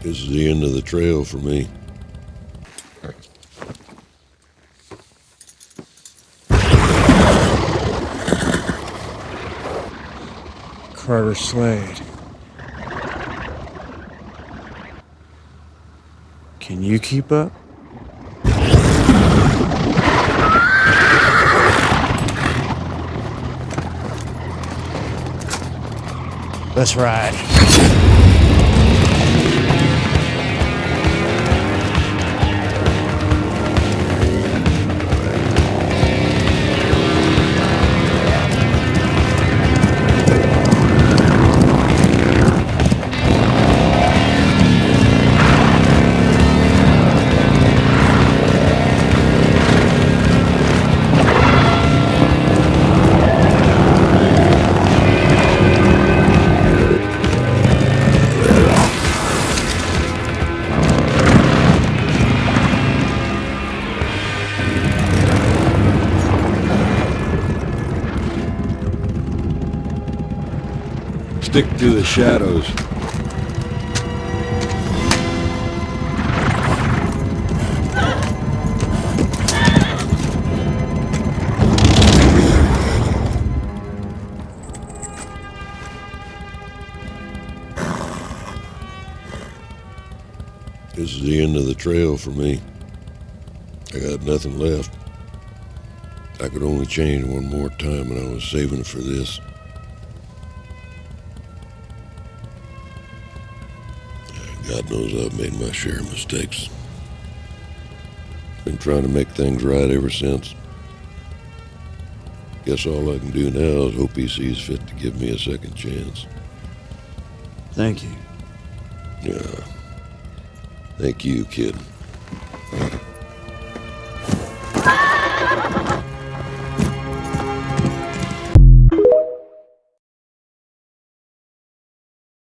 This is the end of the trail for me. Carter Slade. Can you keep up? Let's ride. Stick to the shadows. This is the end of the trail for me. I got nothing left. I could only change one more time, and I was saving it for this. God knows I've made my share of mistakes. Been trying to make things right ever since. Guess all I can do now is hope he sees fit to give me a second chance. Thank you. Yeah. Thank you, kid.